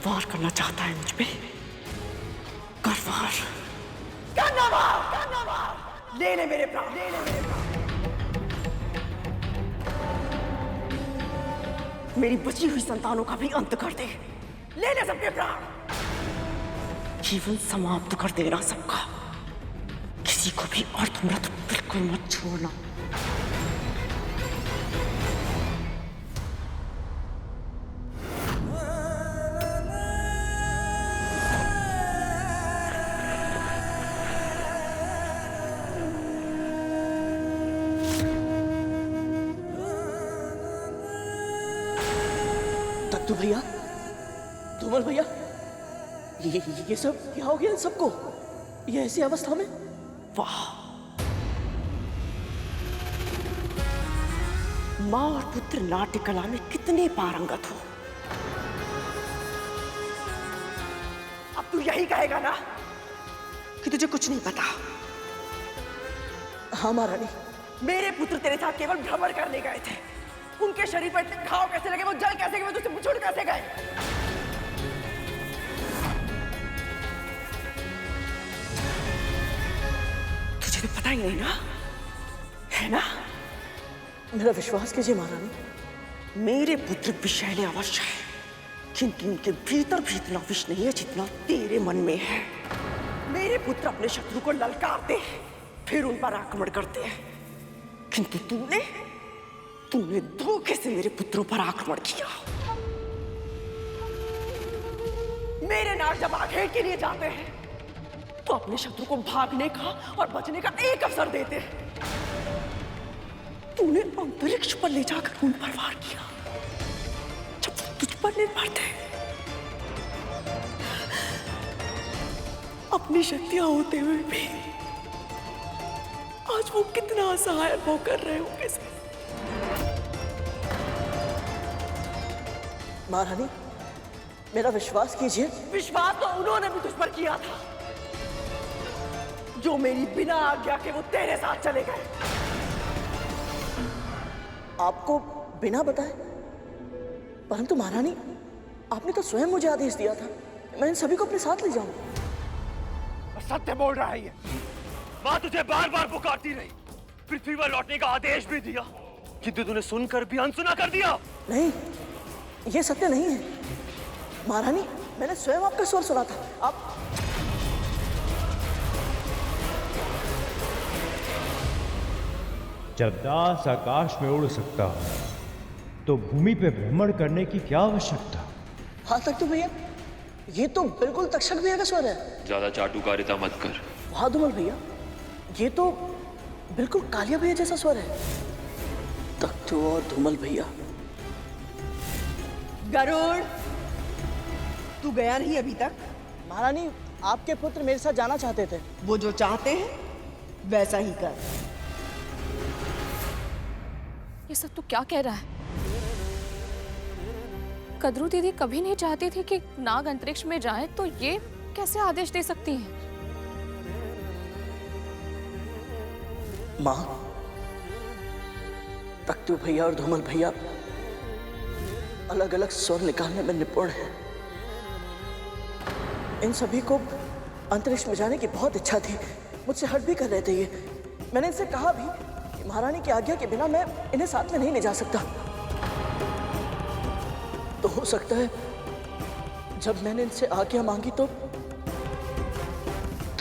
वार करना चाहता है मुझ पे, कर वार। करना वार। ले ले मेरे प्राण, ले ले मेरे प्राण। मेरी बची हुई संतानों का भी अंत कर दे। ले ले सबके प्राण। जीवन समाप्त कर देना सबका, किसी को भी, और तुमरा तो बिल्कुल मत छोड़ना। दत्तू भैया, धूमल भैया, ये सब क्या हो गया इन सबको? ये ऐसी अवस्था में? वाह, माँ और पुत्र नाट्य कला में कितने पारंगत हो। अब तू यही कहेगा ना कि तुझे कुछ नहीं पता? हाँ महारानी। मेरे पुत्र तेरे साथ केवल भ्रमण करने गए थे। उनके शरीर पर इतने घाव कैसे लगे, वो जल कैसे गए, तुझसे मुझे कैसे गए? तुझे तो पता ही नहीं ना, है ना? मेरा विश्वास कीजिए महारानी। मेरे पुत्र विषैले अवश्य है, किंतु उनके भीतर भी इतना विष नहीं है जितना तेरे मन में है। मेरे पुत्र अपने शत्रु को ललकारते हैं, फिर उन पर आक्रमण करते हैं, किंतु तूने धोखे से मेरे पुत्रों पर आक्रमण किया। मेरे नाग जब आखेट के लिए जाते हैं तो अपने शत्रु को भागने का और बचने का एक अवसर देते हैं। तूने अंतरिक्ष पर ले जाकर उन पर वार किया जब वो तुझ पर निर्भर थे। अपनी शक्तियां होते हुए भी आज वो कितना असहाय वो कर रहे होंगे। महारानी, मेरा विश्वास कीजिए। विश्वास तो उन्होंने भी तुझ पर किया था, जो मेरी बिना आज्ञा के वो तेरे साथ चले गए। आपको बिना बताए? परंतु महारानी, आपने तो स्वयं मुझे आदेश दिया था मैं इन सभी को अपने साथ ले जाऊं। सत्य बोल रहा है ये। माँ तुझे बार बार पुकारती रही, पृथ्वी पर लौटने का आदेश भी दिया, किंतु तूने सुनकर भी अनसुना कर दिया। नहीं, ये सत्य नहीं है महारानी। मैंने स्वयं आपका स्वर सुना था। आप जब दास आकाश में उड़ सकता तो भूमि पे भ्रमण करने की क्या आवश्यकता? हाँ तख्तू भैया, ये तो बिल्कुल तक्षक भैया का स्वर है। ज्यादा चाटुकारिता मत कर। वाह धूमल भैया, ये तो बिल्कुल कालिया भैया जैसा स्वर है। तख्तू और धूमल भैया। गरुड़, तू गया नहीं अभी तक? महारानी, आपके पुत्र मेरे साथ जाना चाहते थे। वो जो चाहते हैं वैसा ही कर। ये सब तू क्या कह रहा है? कद्रू दीदी कभी नहीं चाहती थी कि नाग अंतरिक्ष में जाए, तो ये कैसे आदेश दे सकती हैं? माँ, तख्तू भैया और धूमल भैया अलग अलग स्वर निकालने में निपुण हैं। इन सभी को अंतरिक्ष में जाने की बहुत इच्छा थी, मुझसे हट भी कर रहे थे ये। मैंने इनसे कहा भी कि महारानी की आज्ञा के बिना मैं इन्हें साथ में नहीं ले जा सकता। तो हो सकता है जब मैंने इनसे आज्ञा मांगी तो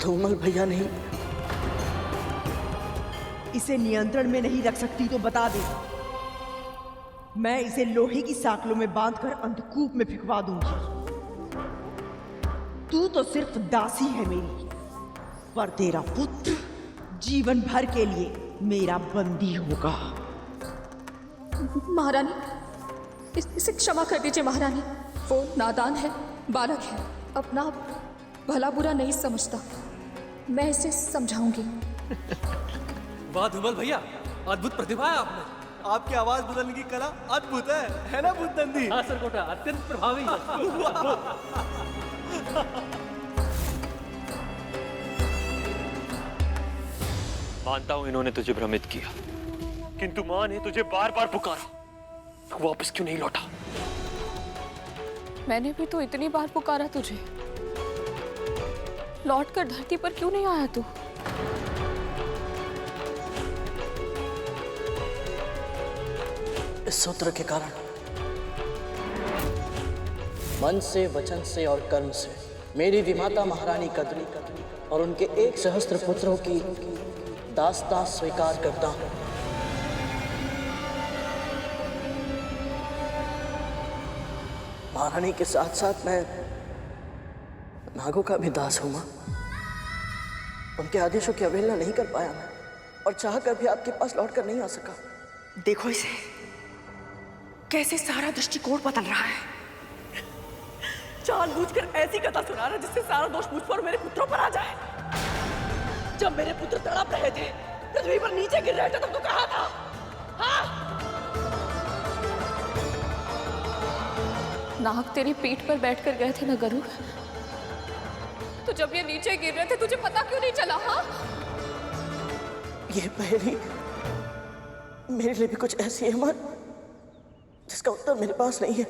धूमल भैया नहीं। इसे नियंत्रण में नहीं रख सकती तो बता दे, मैं इसे लोहे की साकलों में बांधकर अंधकूप में फिकवा दूंगी। तू तो सिर्फ दासी है मेरी, पर तेरा पुत्र जीवन भर के लिए मेरा बंदी होगा। महारानी, इसे क्षमा कर दीजिए महारानी। वो नादान है, बालक है, अपना भला बुरा नहीं समझता। मैं इसे समझाऊंगी। वाह धूमल भैया, अद्भुत प्रतिभा है आपने। आपकी आवाज बदलने की कला अद्भुत है ना बुद्धंदी? हाँ सरकोटा, अत्यंत प्रभावी है। मानता हूं इन्होंने तुझे भ्रमित किया, किंतु मां ने तुझे बार बार पुकारा, तू वापस क्यों नहीं लौटा? मैंने भी तो इतनी बार पुकारा तुझे, लौट कर धरती पर क्यों नहीं आया तू? इस सूत्र के कारण मन से, वचन से और कर्म से मेरी विमाता महारानी कदली और उनके 1 सहस्त्र पुत्रों की दास्तां स्वीकार करता हूं। महारानी के साथ साथ मैं नागों का भी दास हूं मां। उनके आदेशों की अवहेलना नहीं कर पाया मैं, और चाह कर भी आपके पास लौट कर नहीं आ सका। देखो इसे, कैसे सारा दृष्टिकोण बदल रहा है। जानबूझकर ऐसी कथा सुना रहा है जिससे सारा दोष मुझ पर और मेरे पुत्रों पर आ जाए। जब मेरे पुत्र तड़प रहे थे, पृथ्वी पर नीचे गिर रहे थे, तब तो कहा था, हाँ? नाग तेरी पीठ पर बैठकर गए थे ना गरुड़? तो जब ये नीचे गिर रहे थे तुझे पता क्यों नहीं चला? हाँ, ये पहेली मेरे लिए भी कुछ ऐसी है मां, जिसका उत्तर मेरे पास नहीं है।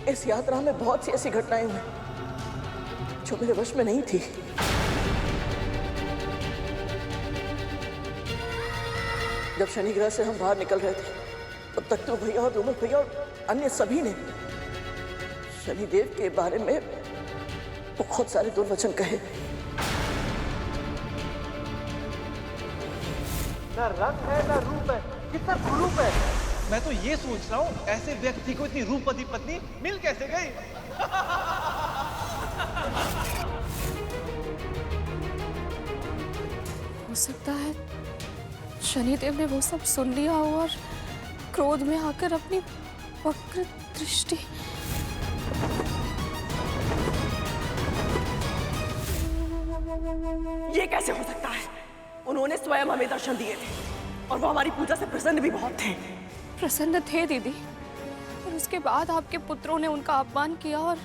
इस यात्रा में बहुत सी ऐसी घटनाएं हुई जो मेरे वश में नहीं थी। जब शनि ग्रह से हम बाहर निकल रहे थे, तब तक तो भैया और रूमल भैया और अन्य सभी ने शनिदेव के बारे में बहुत सारे दुर्वचन कहे। ना रंग है ना रूप है, कितना कुरूप है। मैं तो ये सोच रहा हूँ, ऐसे व्यक्ति को इतनी रूपवती पत्नी मिल कैसे गई? हो सकता है शनिदेव ने वो सब सुन लिया हो और क्रोध में आकर अपनी वक्र दृष्टि। ये कैसे हो सकता है? उन्होंने स्वयं हमें दर्शन दिए थे और वो हमारी पूजा से प्रसन्न भी बहुत थे। प्रसन्न थे दीदी, और उसके बाद आपके पुत्रों ने उनका अपमान किया और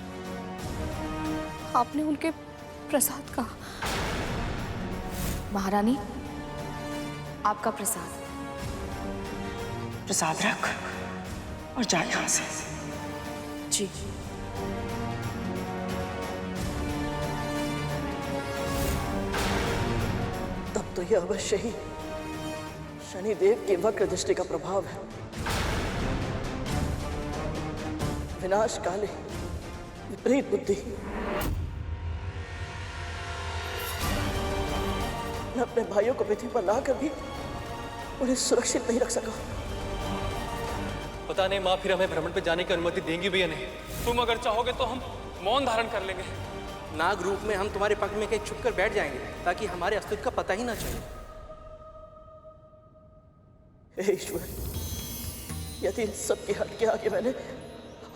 आपने उनके प्रसाद कहा। महारानी, आपका प्रसाद। प्रसाद रख और जा यहाँ से। जी। तब तो यह अवश्य ही शनिदेव की वक्र दृष्टि का प्रभाव है। विनाश काले विपरीत बुद्धि। मैं अपने भाइयों को पृथ्वी पर लाकर भी उन्हें सुरक्षित नहीं रख सका। पता नहीं माँ फिर हमें भ्रमण पे जाने की अनुमति देंगी भी या नहीं। तुम अगर चाहोगे तो हम मौन धारण कर लेंगे। नाग रूप में हम तुम्हारे पक्ष में कहीं छुपकर बैठ जाएंगे ताकि हमारे अस्तित्व का पता ही ना चले। हे ईश्वर, यदि इन सब के हट के आगे मैंने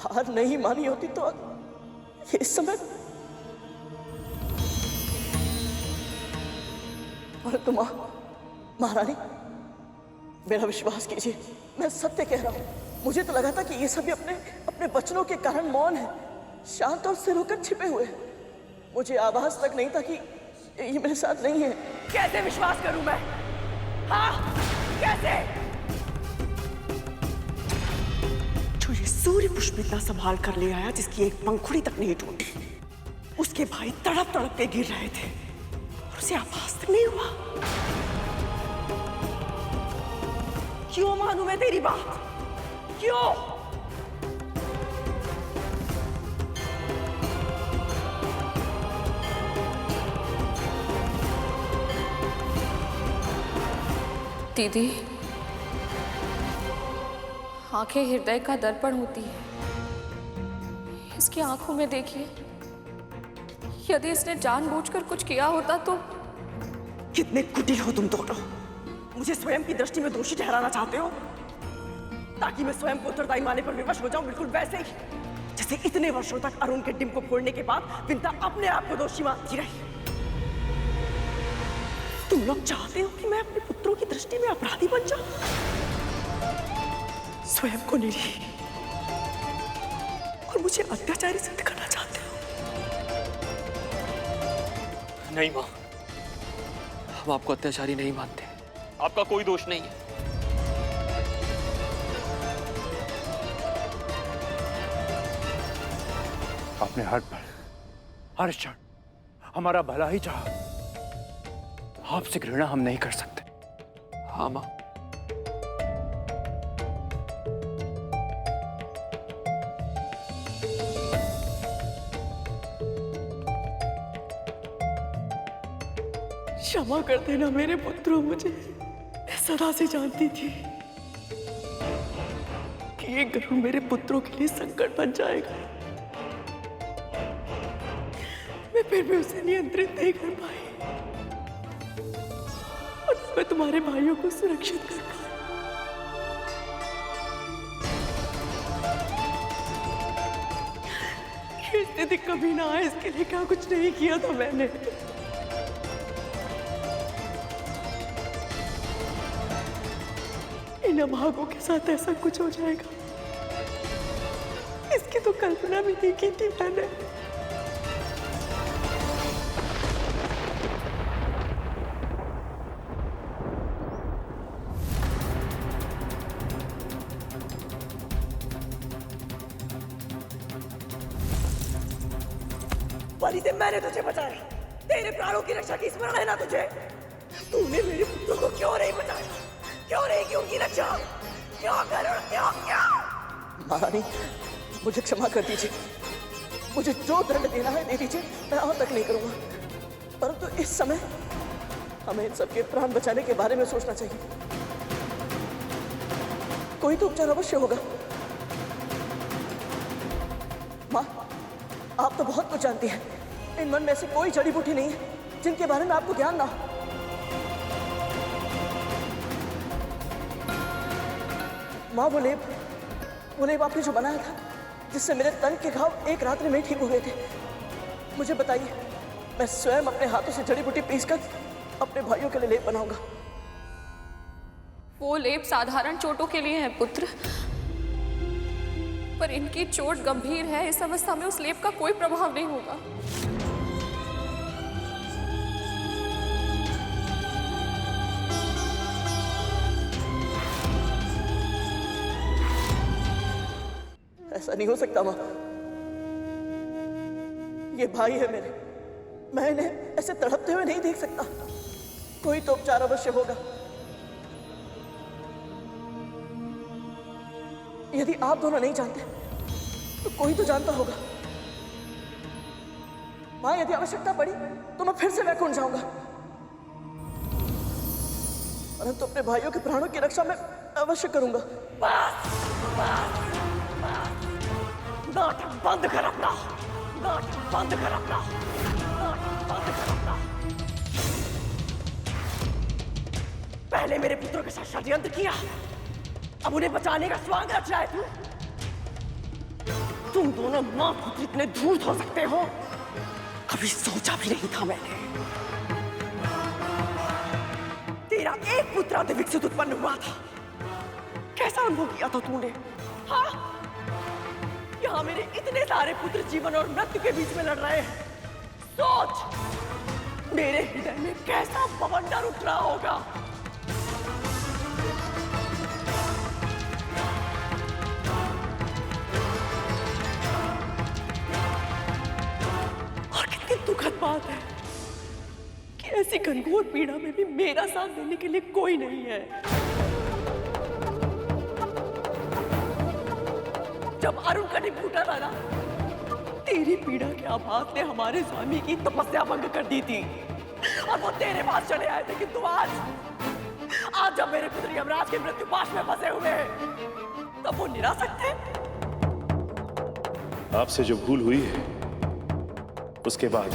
हार नहीं मानी होती तो ये इस समय। परंतु महारानी, मेरा विश्वास कीजिए, मैं सत्य कह रहा हूं। मुझे तो लगा था कि ये सभी अपने वचनों के कारण मौन है, शांत और सिर होकर छिपे हुए हैं। मुझे आभास तक नहीं था कि ये मेरे साथ नहीं है। कैसे विश्वास करूं मैं? हाँ, कैसे? जो ये सूर्य पुष्प इतना संभाल कर ले आया जिसकी एक पंखुड़ी तक नहीं टूटी, उसके भाई तड़प तड़प के गिर रहे थे और उसे आभास तक नहीं हुआ। क्यों मानूं मैं तेरी बात? क्यों? दीदी, आंखें हृदय का दर्पण होती है। इसकी आंखों में देखिए, यदि इसने जानबूझकर कुछ किया होता तो। कितने कुटिल हो तुम दोनों। मुझे स्वयं की दृष्टि में दोषी ठहराना चाहते हो ताकि मैं स्वयं को उत्तरदायी मानने पर विवश हो जाऊं, बिल्कुल वैसे ही जैसे इतने वर्षों तक अरुण के डिम को फोड़ने के बाद विंता अपने आप को दोषी मानती रही। तुम लोग चाहते हो कि मैं अपने पुत्रों की दृष्टि में अपराधी बन जाऊं, स्वयं को निरीह और मुझे अत्याचारी सिद्ध करना चाहते हो। नहीं मां, हम आपको अत्याचारी नहीं मानते। आपका कोई दोष नहीं है। आपने हर पल, हर क्षण हमारा भला ही चाहा। आपसे घृणा हम नहीं कर सकते। हाँ मां, क्षमा कर देना मेरे पुत्रों, मुझे मैं सदा से जानती थी कि ये गरुड़ मेरे पुत्रों के लिए संकट बन जाएगा। मैं फिर भी उसे नियंत्रित नहीं कर पाई और मैं तुम्हारे भाइयों को सुरक्षित कर पाई। ये स्थिति कभी ना आए इसके लिए क्या कुछ नहीं किया था मैंने। इन अभागों के साथ ऐसा कुछ हो जाएगा इसकी तो कल्पना भी नहीं की थी मैंने। परिधि, मैंने तुझे बचाया, तेरे प्राणों की रक्षा की स्मरण है ना तुझे? तूने मेरे पुत्रों को क्यों नहीं बचाया? क्यों नहीं की उनकी रक्षा? क्यों करो? क्यों? महारानी, मुझे क्षमा कर दीजिए। मुझे जो दंड देना है दे दीजिए, मैं और तक नहीं करूंगा। परंतु इस समय हमें इन सबके प्राण बचाने के बारे में सोचना चाहिए। कोई तो उपचार अवश्य होगा। माँ, आप तो बहुत कुछ जानती हैं। इन मन में ऐसी कोई जड़ी बूटी नहीं है जिनके बारे में आपको ज्ञान ना हो। माँ, वो लेप आपने जो बनाया था, जिससे मेरे तन के घाव एक रात्रि में ठीक हो गए थे, मुझे बताइए। मैं स्वयं अपने हाथों से जड़ी बूटी पीसकर अपने भाइयों के लिए लेप बनाऊंगा। वो लेप साधारण चोटों के लिए है पुत्र, पर इनकी चोट गंभीर है। इस अवस्था में उस लेप का कोई प्रभाव नहीं होगा। ऐसा नहीं हो सकता माँ। ये भाई है मेरे, मैं इन्हें ऐसे तड़पते हुए नहीं देख सकता। कोई तो उपचार अवश्य होगा। यदि आप दोनों नहीं जानते तो कोई तो जानता होगा। माँ, यदि आवश्यकता पड़ी तो मैं फिर से वैकुंठ जाऊंगा, परंतु अपने भाइयों के प्राणों की रक्षा मैं अवश्य करूंगा। नाटक बंद कर अपना, नाटक बंद कर अपना, नाटक बंद कर अपना। पहले मेरे पुत्रों के साथ षड्यंत्र किया, अब उन्हें बचाने का स्वांग रच रहा है तू। तुम दोनों मां पुत्र इतने धूर्त हो सकते हो, कभी सोचा भी नहीं था मैंने। तेरा एक पुत्र अति विकसित उत्पन्न हुआ था, कैसा अनुभव किया था तूने? हाँ, यहाँ मेरे इतने सारे पुत्र जीवन और मृत्यु के बीच में लड़ रहे हैं। सोच, मेरे हृदय में कैसा बवंडर उठ रहा होगा। और कितनी दुखद बात है कि ऐसी घनघोर पीड़ा में भी मेरा साथ देने के लिए कोई नहीं है। जब अरुण का नहीं फूटा था ना, तेरी पीड़ा के आभास ने हमारे स्वामी की तपस्या भंग कर दी थी और वो तेरे पास चले आए थे। कि तू आज जब मेरे पुत्र यमराज के मृत्यु पाश में फंसे हुए हैं, तब वो निरासक्त थे। आपसे जो भूल हुई है, उसके बाद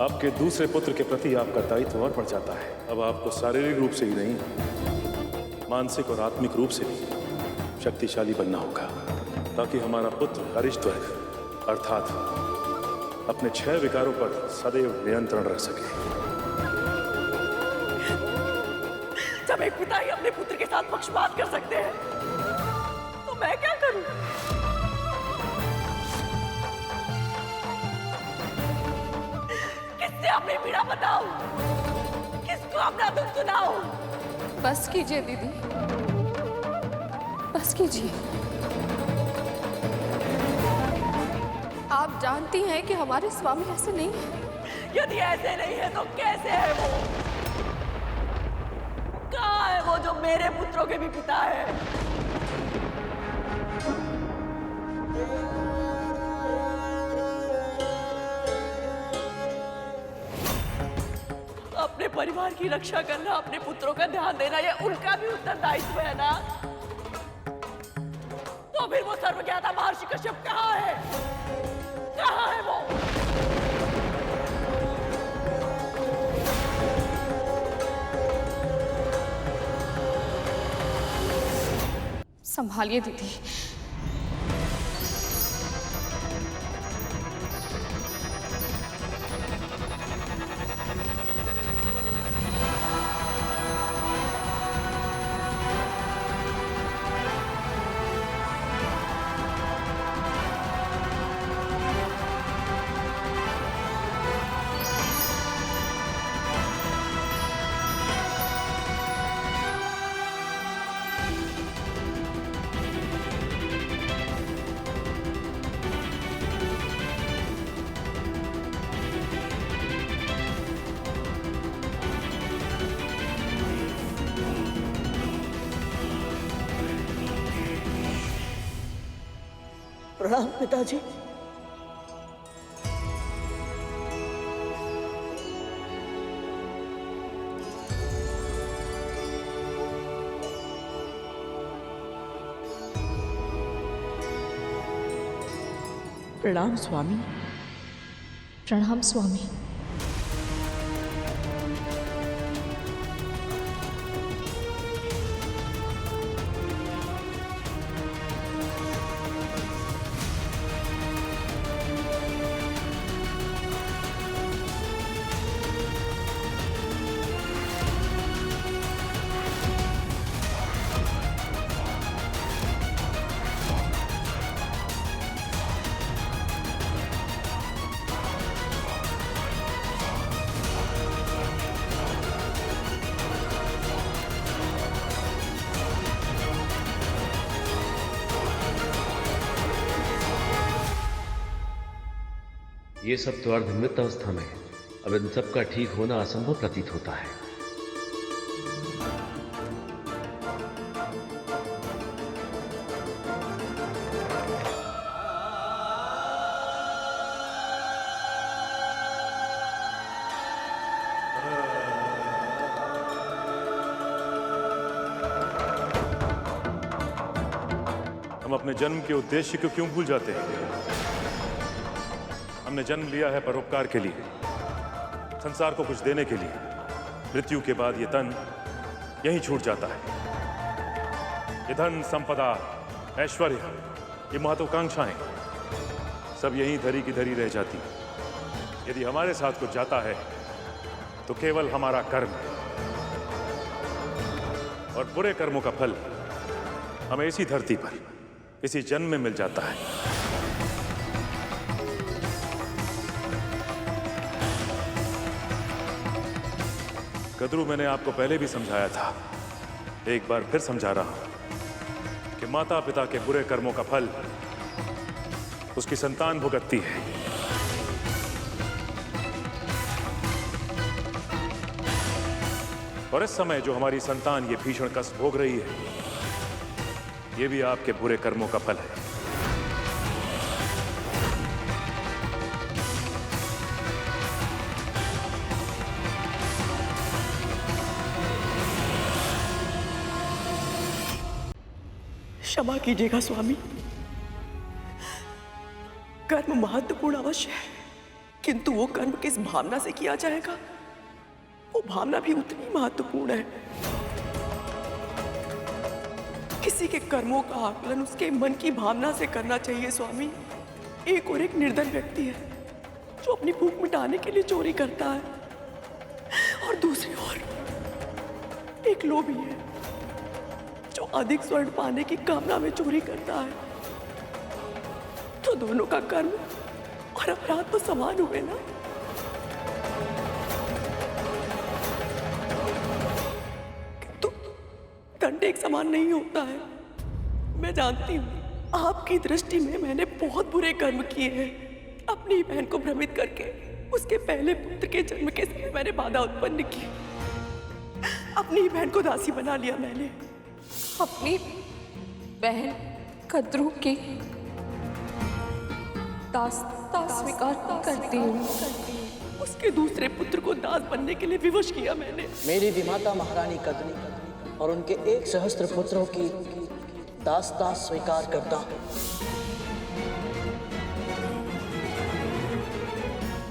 आपके दूसरे पुत्र के प्रति आपका दायित्व और बढ़ जाता है। अब आपको शारीरिक रूप से ही नहीं, मानसिक और आत्मिक रूप से भी शक्तिशाली बनना होगा, ताकि हमारा पुत्र अरिष्टवर्ग अर्थात अपने 6 विकारों पर सदैव नियंत्रण रख सके। जब एक पिता ही अपने पुत्र के साथ पक्षपात कर सकते हैं, तो मैं क्या करूं? किससे अपनी पीड़ा बताऊं? किसको अपना दुख सुनाओ। बस कीजिए दीदी, बस कीजिए। आप जानती हैं कि हमारे स्वामी ऐसे नहीं है। यदि ऐसे नहीं है तो कैसे है वो? कहाँ है वो जो मेरे पुत्रों के भी पिता है? अपने परिवार की रक्षा करना, अपने पुत्रों का ध्यान देना, ये उनका भी उत्तरदायित्व है ना? तो फिर वो सर्वज्ञाता महर्षि कश्यप कहाँ है? कहाँ है वो? संभालिए दीदी। प्रणाम पिताजी। प्रणाम स्वामी। प्रणाम स्वामी। ये सब तो अर्धमृत अवस्था में है। अब इन सब का ठीक होना असंभव प्रतीत होता है। हम अपने जन्म के उद्देश्य को क्यों भूल जाते हैं? हमने जन्म लिया है परोपकार के लिए, संसार को कुछ देने के लिए। मृत्यु के बाद ये तन यहीं छूट जाता है। ये धन, संपदा, ऐश्वर्य, ये महत्वाकांक्षाएं सब यहीं धरी की धरी रह जाती। यदि हमारे साथ कुछ जाता है तो केवल हमारा कर्म, और बुरे कर्मों का फल हमें इसी धरती पर, इसी जन्म में मिल जाता है। कद्रू, मैंने आपको पहले भी समझाया था, एक बार फिर समझा रहा हूं कि माता पिता के बुरे कर्मों का फल उसकी संतान भुगतती है। और इस समय जो हमारी संतान ये भीषण कष्ट भोग रही है, ये भी आपके बुरे कर्मों का फल है। क्षमा कीजिएगा स्वामी, कर्म महत्वपूर्ण अवश्य है, किंतु वो कर्म किस भावना से किया जाएगा, वो भावना भी उतनी महत्वपूर्ण है। किसी के कर्मों का आकलन उसके मन की भावना से करना चाहिए स्वामी। एक और एक निर्धन व्यक्ति है जो अपनी भूख मिटाने के लिए चोरी करता है, और दूसरी ओर एक लोभी है जो अधिक स्वर्ण पाने की कामना में चोरी करता है। तो दोनों का कर्म और अपराध तो समान हुए ना। दंड एक समान नहीं होता है। मैं जानती हूँ आपकी दृष्टि में मैंने बहुत बुरे कर्म किए हैं। अपनी बहन को भ्रमित करके उसके पहले पुत्र के जन्म के समय मैंने बाधा उत्पन्न की। अपनी बहन को दासी बना लिया मैंने। अपनी बहन कद्रू की दासता स्वीकार करती हूँ। उसके दूसरे पुत्र को दास बनने के लिए विवश किया मैंने। मेरी विमाता महारानी कद्रू और उनके 1 सहस्त्र पुत्रों की दासता स्वीकार करता हूँ।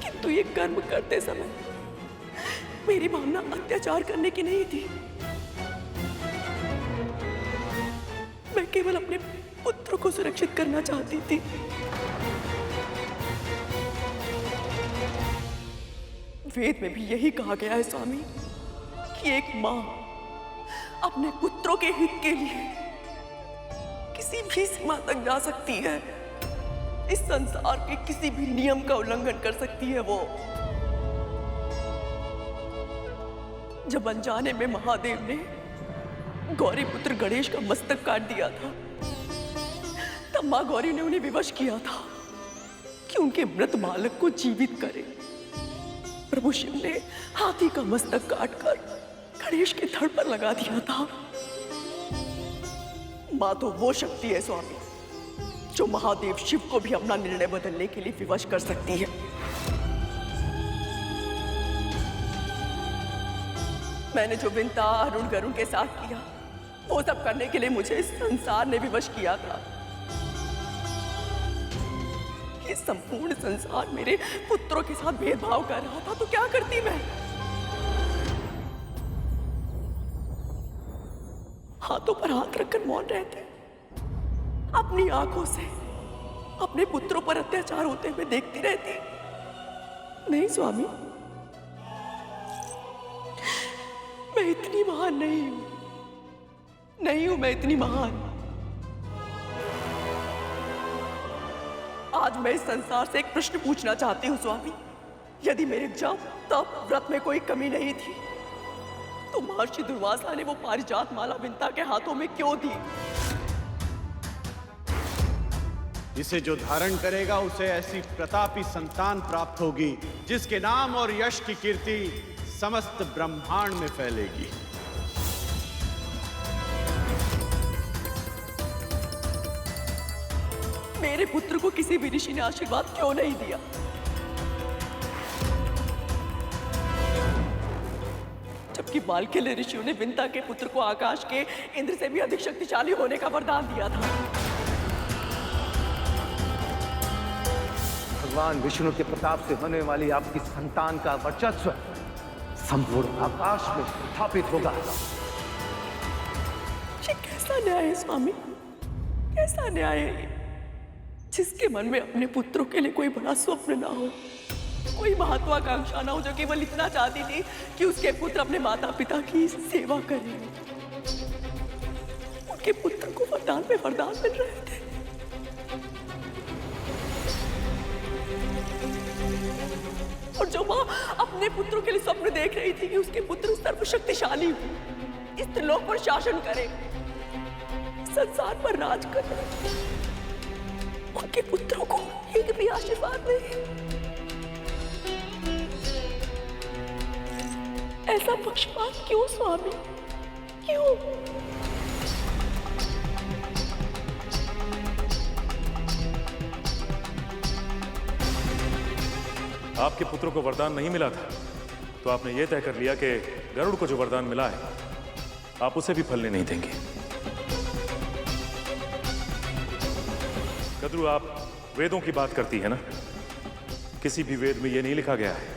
किंतु ये कर्म करते समय मेरी भावना अत्याचार करने की नहीं थी। मैं केवल अपने पुत्रों को सुरक्षित करना चाहती थी। वेद में भी यही कहा गया है स्वामी कि एक मां अपने पुत्रों के हित के लिए किसी भी सीमा तक जा सकती है। इस संसार के किसी भी नियम का उल्लंघन कर सकती है वो। जब अनजाने में महादेव ने गौरी पुत्र गणेश का मस्तक काट दिया था, तब मां गौरी ने उन्हें विवश किया था कि उनके मृत बालक को जीवित करे। प्रभु शिव ने हाथी का मस्तक काटकर गणेश के धड़ पर लगा दिया था। मां तो वो शक्ति है स्वामी जो महादेव शिव को भी अपना निर्णय बदलने के लिए विवश कर सकती है। मैंने जो विंता अरुण गरुण के साथ किया वो सब करने के लिए मुझे इस संसार ने विवश किया था। ये संपूर्ण संसार मेरे पुत्रों के साथ भेदभाव कर रहा था तो क्या करती मैं? हाथों पर हाथ रखकर मौन रहते, अपनी आंखों से अपने पुत्रों पर अत्याचार होते हुए देखती रहती। नहीं स्वामी, मैं इतनी महान नहीं हूं, मैं इतनी महान। आज मैं इस संसार से एक प्रश्न पूछना चाहती हूँ स्वामी। यदि मेरे जप तप व्रत में कोई कमी नहीं थी तो महर्षि दुर्वासा ने वो पारिजात माला विंता के हाथों में क्यों दी? इसे जो धारण करेगा उसे ऐसी प्रतापी संतान प्राप्त होगी जिसके नाम और यश की कीर्ति समस्त ब्रह्मांड में फैलेगी। मेरे पुत्र को किसी भी ऋषि ने आशीर्वाद क्यों नहीं दिया? जबकि बालकिल्य ऋषियों ने विंता के पुत्र को आकाश के इंद्र से भी अधिक शक्तिशाली होने का वरदान दिया था। भगवान विष्णु के प्रताप से होने वाली आपकी संतान का वर्चस्व संपूर्ण आकाश में स्थापित होगा। ये कैसा न्याय है स्वामी? कैसा न्याय है? जिसके मन में अपने पुत्रों के लिए कोई बड़ा स्वप्न ना हो, कोई महत्वाकांक्षा ना हो, जो केवल इतना चाहती थी कि उसके पुत्र अपने माता पिता की सेवा करें। उनके पुत्र को वरदान में वरदान मिल रहे थे। और जो मां अपने पुत्रों के लिए स्वप्न देख रही थी कि उसके पुत्र सर्वशक्तिशाली हो, इस त्रिलोक पर शासन करे, संसार पर राज करे, उनके पुत्रों को एक भी आशीर्वाद नहीं। ऐसा पक्षपात क्यों स्वामी? क्यों? आपके पुत्रों को वरदान नहीं मिला था तो आपने यह तय कर लिया कि गरुड़ को जो वरदान मिला है आप उसे भी फलने नहीं देंगे। कद्रू, आप वेदों की बात करती है ना? किसी भी वेद में यह नहीं लिखा गया है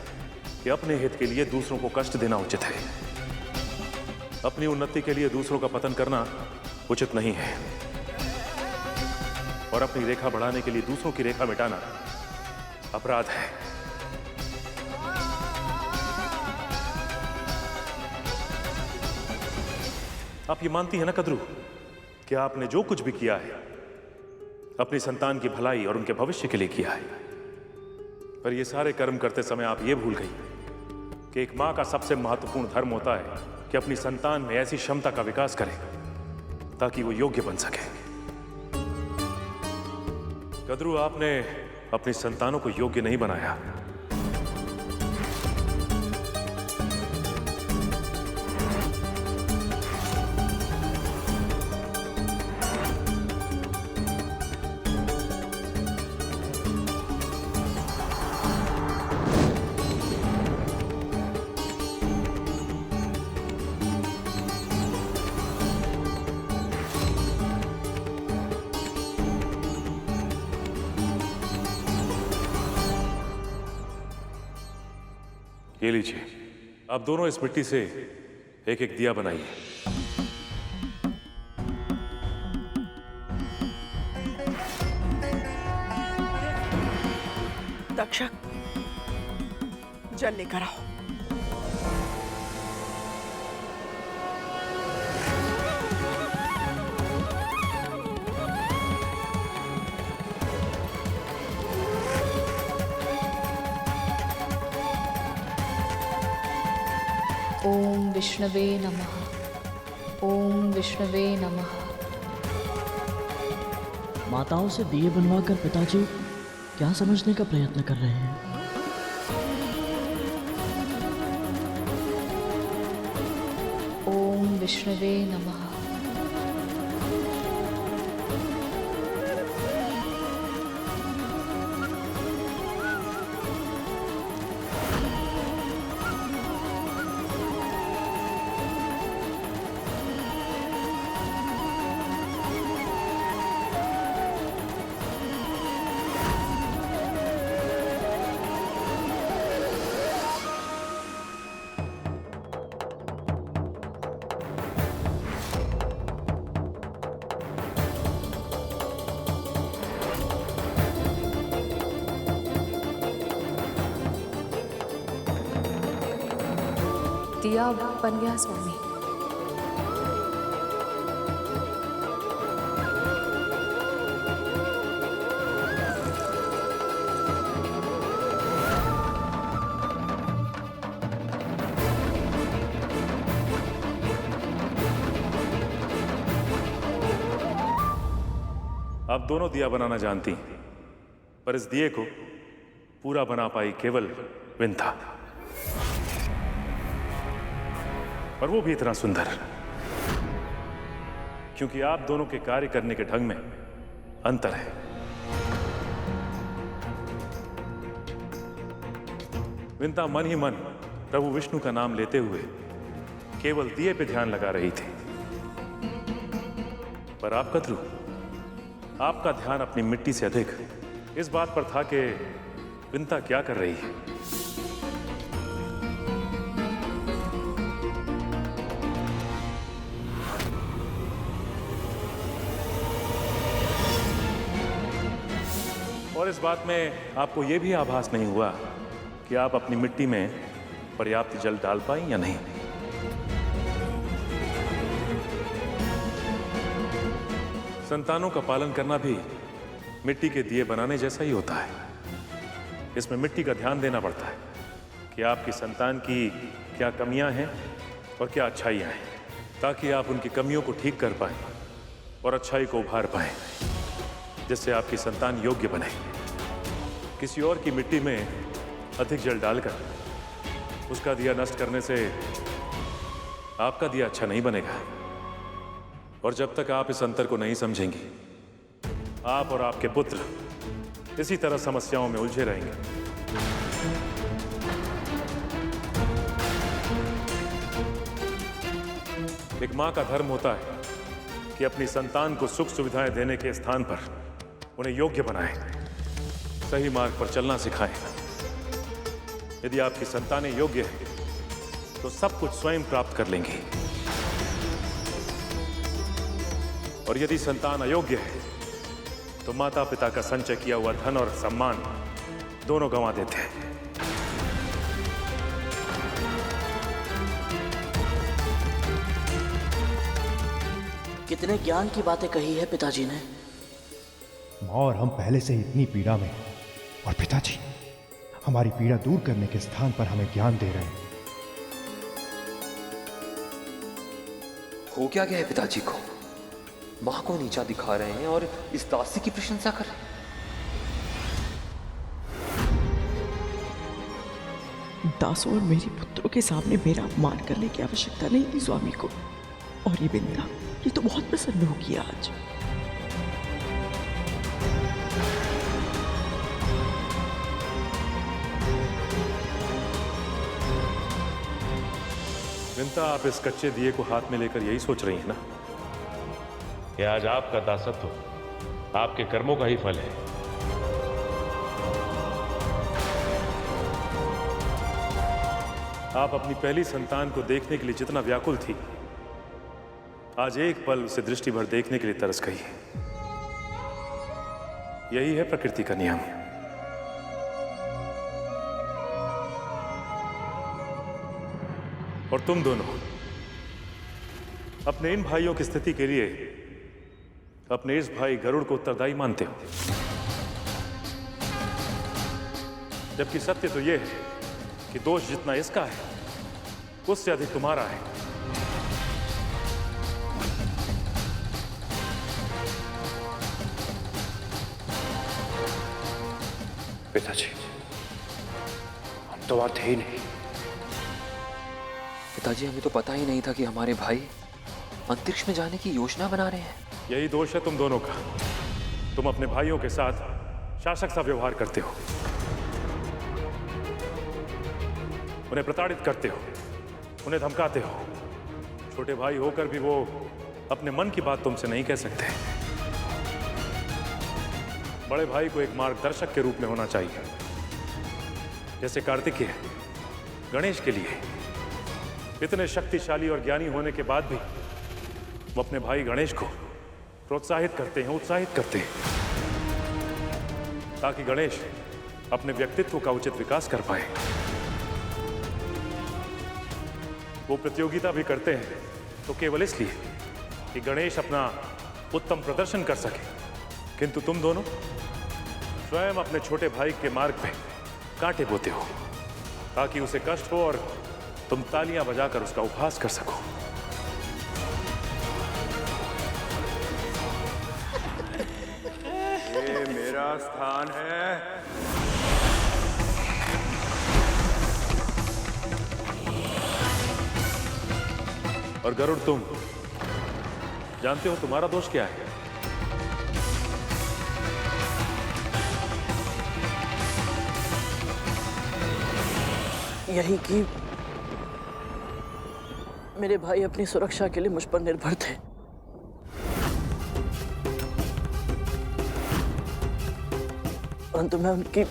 कि अपने हित के लिए दूसरों को कष्ट देना उचित है। अपनी उन्नति के लिए दूसरों का पतन करना उचित नहीं है और अपनी रेखा बढ़ाने के लिए दूसरों की रेखा मिटाना अपराध है। आप ये मानती है ना कद्रू कि आपने जो कुछ भी किया है अपनी संतान की भलाई और उनके भविष्य के लिए किया है, पर ये सारे कर्म करते समय आप ये भूल गई कि एक मां का सबसे महत्वपूर्ण धर्म होता है कि अपनी संतान में ऐसी क्षमता का विकास करे ताकि वो योग्य बन सके। कद्रू, आपने अपनी संतानों को योग्य नहीं बनाया। ये लीजिए, आप दोनों इस मिट्टी से एक एक दिया बनाइए। तक्षक, जल लेकर आओ। ओम विष्णवे नमः। ओम विष्णवे नमः। माताओं से दिए बनवाकर पिताजी क्या समझने का प्रयत्न कर रहे हैं? ओम विष्णवे नमः। दिया बन गया स्वामी। आप दोनों दिया बनाना जानती हैं, पर इस दिए को पूरा बना पाई केवल विंता, और वो भी इतना सुंदर, क्योंकि आप दोनों के कार्य करने के ढंग में अंतर है। विंता मन ही मन प्रभु विष्णु का नाम लेते हुए केवल दिए पे ध्यान लगा रही थी, पर आप कद्रू, आपका ध्यान अपनी मिट्टी से अधिक इस बात पर था कि विंता क्या कर रही है। और इस बात में आपको यह भी आभास नहीं हुआ कि आप अपनी मिट्टी में पर्याप्त जल डाल पाई या नहीं। संतानों का पालन करना भी मिट्टी के दिए बनाने जैसा ही होता है। इसमें मिट्टी का ध्यान देना पड़ता है कि आपकी संतान की क्या कमियां हैं और क्या अच्छाइयां हैं, ताकि आप उनकी कमियों को ठीक कर पाएं और अच्छाई को उभार पाएं, जिससे आपकी संतान योग्य बने। किसी और की मिट्टी में अधिक जल डालकर उसका दिया नष्ट करने से आपका दिया अच्छा नहीं बनेगा। और जब तक आप इस अंतर को नहीं समझेंगी, आप और आपके पुत्र इसी तरह समस्याओं में उलझे रहेंगे। एक मां का धर्म होता है कि अपनी संतान को सुख सुविधाएं देने के स्थान पर उन्हें योग्य बनाए, सही मार्ग पर चलना सिखाएं। यदि आपकी संतानें योग्य हैं, तो सब कुछ स्वयं प्राप्त कर लेंगी, और यदि संतान अयोग्य है तो माता पिता का संचय किया हुआ धन और सम्मान दोनों गंवा देते हैं। कितने ज्ञान की बातें कही है पिताजी ने। और हम पहले से ही इतनी पीड़ा में, और पिताजी हमारी पीड़ा दूर करने के स्थान पर हमें ज्ञान दे रहे हैं। हो क्या गया है पिताजी को? माँ को नीचा दिखा रहे हैं और इस दासी की प्रशंसा कर रहे हैं। दासों और मेरे पुत्रों के सामने मेरा अपमान करने की आवश्यकता नहीं थी स्वामी को। और ये बिंदा, ये तो बहुत प्रसन्न होगी आज। विंता, आप इस कच्चे दिए को हाथ में लेकर यही सोच रही हैं ना कि आज आपका दासत्व आपके कर्मों का ही फल है। आप अपनी पहली संतान को देखने के लिए जितना व्याकुल थी, आज एक पल उसे दृष्टि भर देखने के लिए तरस गई है। यही है प्रकृति का नियम। और तुम दोनों अपने इन भाइयों की स्थिति के लिए अपने इस भाई गरुड़ को उत्तरदायी मानते हो, जबकि सत्य तो यह है कि दोष जितना इसका है उससे अधिक तुम्हारा है। पिताजी, हम तो वहां थे ही नहीं। पिताजी, हमें तो पता ही नहीं था कि हमारे भाई अंतरिक्ष में जाने की योजना बना रहे हैं। यही दोष है तुम दोनों का। तुम अपने भाइयों के साथ शासक सा व्यवहार करते हो, उन्हें प्रताड़ित करते हो, उन्हें धमकाते हो। छोटे भाई होकर भी वो अपने मन की बात तुमसे नहीं कह सकते। बड़े भाई को एक मार्गदर्शक के रूप में होना चाहिए, जैसे कार्तिकेय गणेश के लिए इतने शक्तिशाली और ज्ञानी होने के बाद भी वो अपने भाई गणेश को प्रोत्साहित करते हैं, उत्साहित करते हैं, ताकि गणेश अपने व्यक्तित्व का उचित विकास कर पाए। वो प्रतियोगिता भी करते हैं तो केवल इसलिए कि गणेश अपना उत्तम प्रदर्शन कर सके, किंतु तुम दोनों स्वयं अपने छोटे भाई के मार्ग पे कांटे बोते हो ताकि उसे कष्ट हो और तुम तालियां बजाकर उसका उपहास कर सको। ये मेरा स्थान है। और गरुड़, तुम जानते हो तुम्हारा दोष क्या है? यही कि मेरे भाई अपनी सुरक्षा के लिए मुझ पर निर्भर थे। परंतु मैं उनकी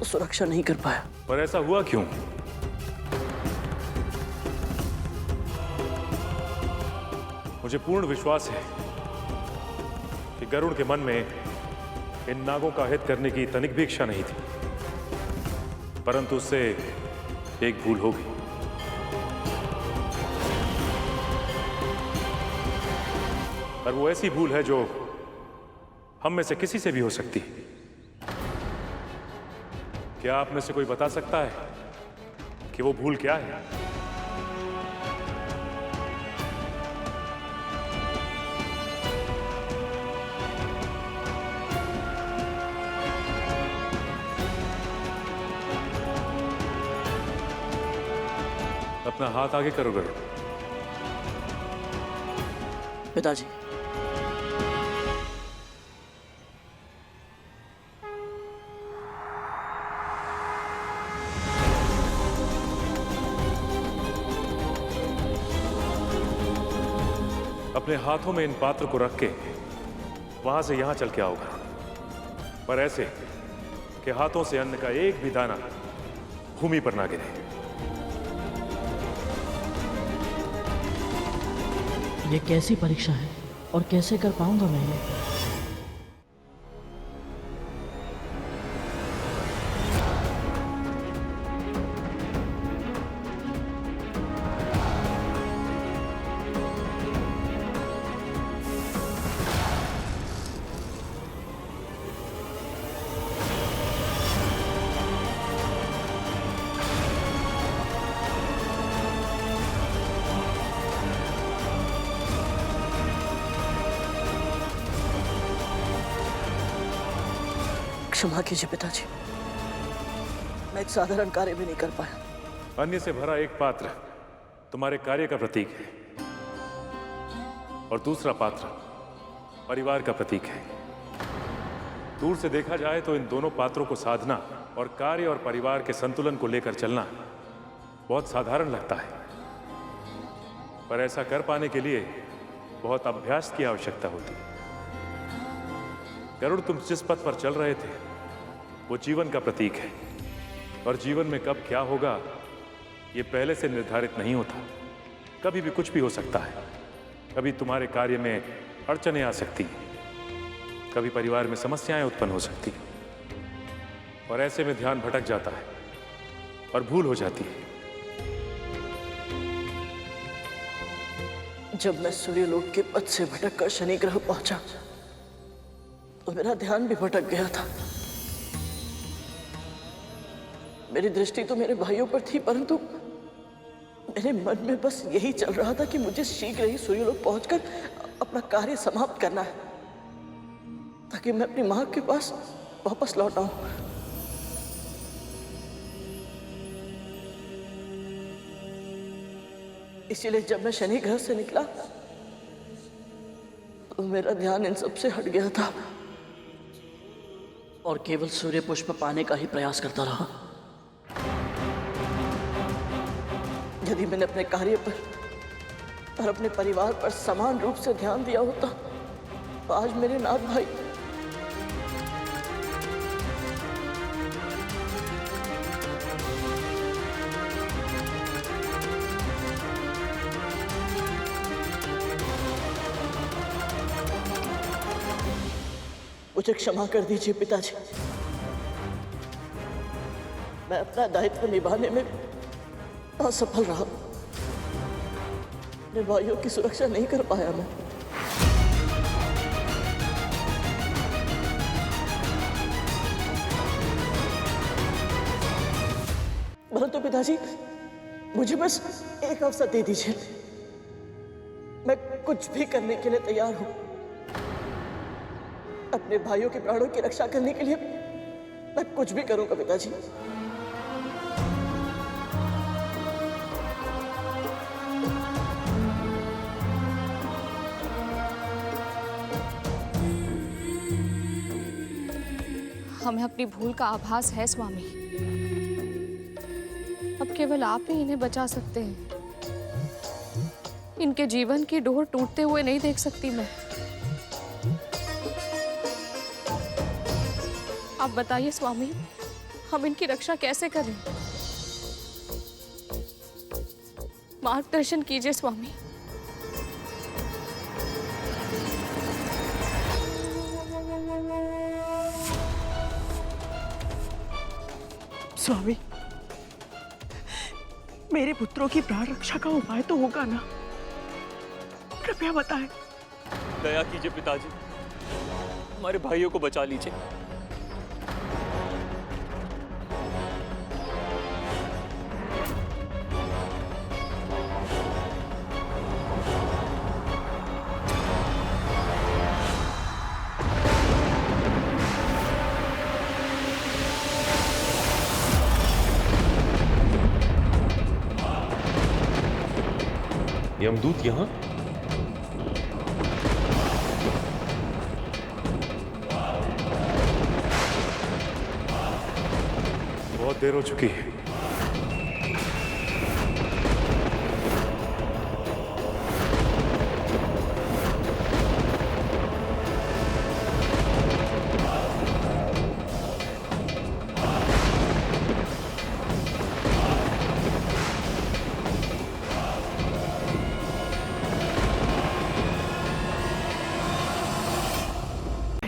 सुरक्षा नहीं कर पाया। पर ऐसा हुआ क्यों? मुझे पूर्ण विश्वास है कि गरुड़ के मन में इन नागों का हित करने की तनिक भी इच्छा नहीं थी, परंतु उससे एक भूल हो गई। और वो ऐसी भूल है जो हम में से किसी से भी हो सकती है। क्या आप में से कोई बता सकता है कि वो भूल क्या है? अपना हाथ आगे करो गरुड़। पिताजी, अपने हाथों में इन पात्र को रख के वहां से यहां चल के आओगा, पर ऐसे कि हाथों से अन्न का एक भी दाना भूमि पर ना गिरे। ये कैसी परीक्षा है और कैसे कर पाऊंगा मैं ये? क्षमा कीजिए पिताजी, मैं एक साधारण कार्य भी नहीं कर पाया। अन्य से भरा एक पात्र तुम्हारे कार्य का प्रतीक है और दूसरा पात्र परिवार का प्रतीक है। दूर से देखा जाए तो इन दोनों पात्रों को साधना और कार्य और परिवार के संतुलन को लेकर चलना बहुत साधारण लगता है, पर ऐसा कर पाने के लिए बहुत अभ्यास की आवश्यकता होती है। गरुड़, तुम जिस पथ पर चल रहे थे वो जीवन का प्रतीक है, और जीवन में कब क्या होगा ये पहले से निर्धारित नहीं होता। कभी भी कुछ भी हो सकता है। कभी तुम्हारे कार्य में अड़चनें आ सकती हैं, कभी परिवार में समस्याएं उत्पन्न हो सकती हैं, और ऐसे में ध्यान भटक जाता है और भूल हो जाती है। जब मैं सूर्यलोक के पथ से भटककर शनि ग्रह पहुंचा तो मेरा ध्यान भी भटक गया था। मेरी दृष्टि तो मेरे भाइयों पर थी, परंतु मेरे मन में बस यही चल रहा था कि मुझे शीघ्र ही सूर्यलोक पहुंचकर अपना कार्य समाप्त करना है, ताकि मैं अपनी मां के पास वापस लौट आऊं। इसीलिए जब मैं शनि ग्रह से निकला तो मेरा ध्यान इन सब से हट गया था और केवल सूर्य पुष्प पाने का ही प्रयास करता रहा। यदि मैंने अपने कार्य पर और अपने परिवार पर समान रूप से ध्यान दिया होता तो आज मेरे नाथ भाई मुझे क्षमा कर दीजिए पिताजी, मैं अपना दायित्व निभाने में असफल रहा। अपने भाइयों की सुरक्षा नहीं कर पाया मैं। परंतु पिताजी, मुझे बस एक अवसर दे दीजिए, मैं कुछ भी करने के लिए तैयार हूं। अपने भाइयों के प्राणों की रक्षा करने के लिए मैं कुछ भी करूंगा पिताजी। हमें अपनी भूल का आभास है स्वामी। अब केवल आप ही इन्हें बचा सकते हैं। इनके जीवन की डोर टूटते हुए नहीं देख सकती मैं। आप बताइए स्वामी, हम इनकी रक्षा कैसे करें? मार्गदर्शन कीजिए स्वामी। स्वामी, मेरे पुत्रों की प्राण रक्षा का उपाय तो होगा ना? कृपया बताएं। दया कीजिए पिताजी, हमारे भाइयों को बचा लीजिए। यमदूत यहाँ? बहुत देर हो चुकी है।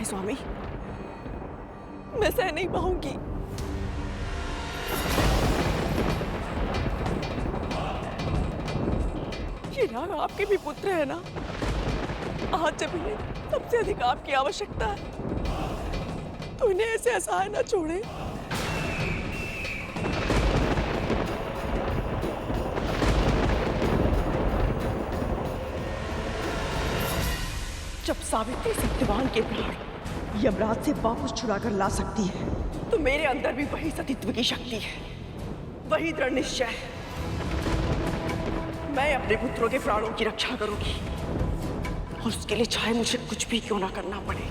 स्वामी, मैं सह नहीं पाऊंगी। ये नाग आपके भी पुत्र है ना? आज जब इन्हें सबसे अधिक आपकी आवश्यकता है तो इन्हें ऐसे असहाय न छोड़े। जब सावित्री सत्यवान के प्राण यमराज से वापस छुड़ा कर ला सकती है, तो मेरे अंदर भी वही सतीत्व की शक्ति है, वही दृढ़ निश्चय है। मैं अपने पुत्रों के प्राणों की रक्षा करूंगी, और उसके लिए चाहे मुझे कुछ भी क्यों ना करना पड़े।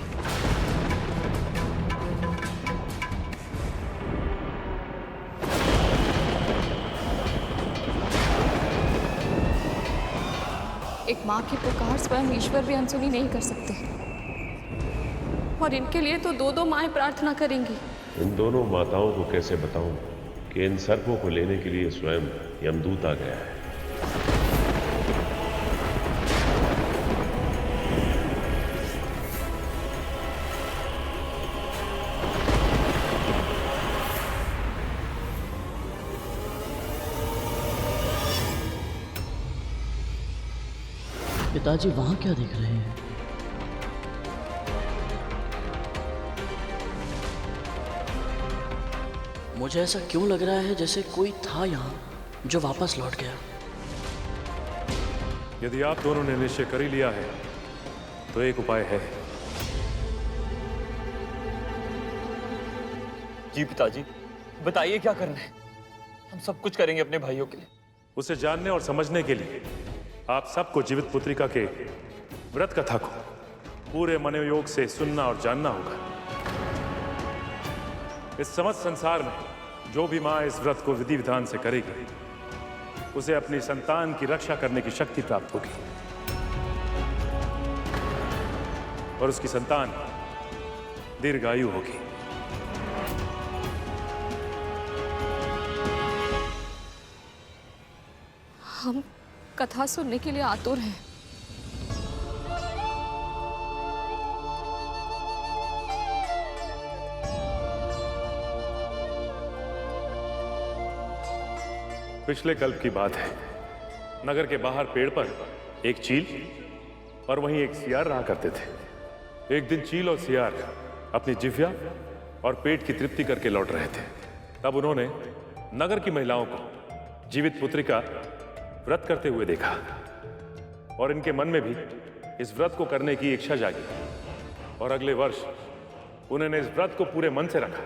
एक माँ के पुकार स्वयं ईश्वर भी अनसुनी नहीं कर सकते, और इनके लिए तो दो दो माएं प्रार्थना करेंगी। इन दोनों माताओं को कैसे बताऊं कि इन सर्पों को लेने के लिए स्वयं यमदूत आ गया है। पिताजी वहां क्या देख रहे हैं? मुझे ऐसा क्यों लग रहा है जैसे कोई था यहाँ जो वापस लौट गया। यदि आप दोनों ने निश्चय कर ही लिया है तो एक उपाय है। जी पिताजी, बताइए क्या करना है। हम सब कुछ करेंगे अपने भाइयों के लिए। उसे जानने और समझने के लिए आप सबको जीवित पुत्रिका के व्रत कथा को पूरे मनोयोग से सुनना और जानना होगा। इस समस्त संसार में जो भी मां इस व्रत को विधि विधान से करेगी, उसे अपनी संतान की रक्षा करने की शक्ति प्राप्त होगी, और उसकी संतान दीर्घायु होगी। हम कथा सुनने के लिए आतुर हैं। पिछले कल्प की बात है। नगर के बाहर पेड़ पर एक चील और वहीं एक सियार रहा करते थे। एक दिन चील और सियार अपनी जिह्वा और पेट की तृप्ति करके लौट रहे थे। तब उन्होंने नगर की महिलाओं को जीवित पुत्री का व्रत करते हुए देखा, और इनके मन में भी इस व्रत को करने की इच्छा जागी, और अगले वर्ष उन्होंने इस व्रत को पूरे मन से रखा।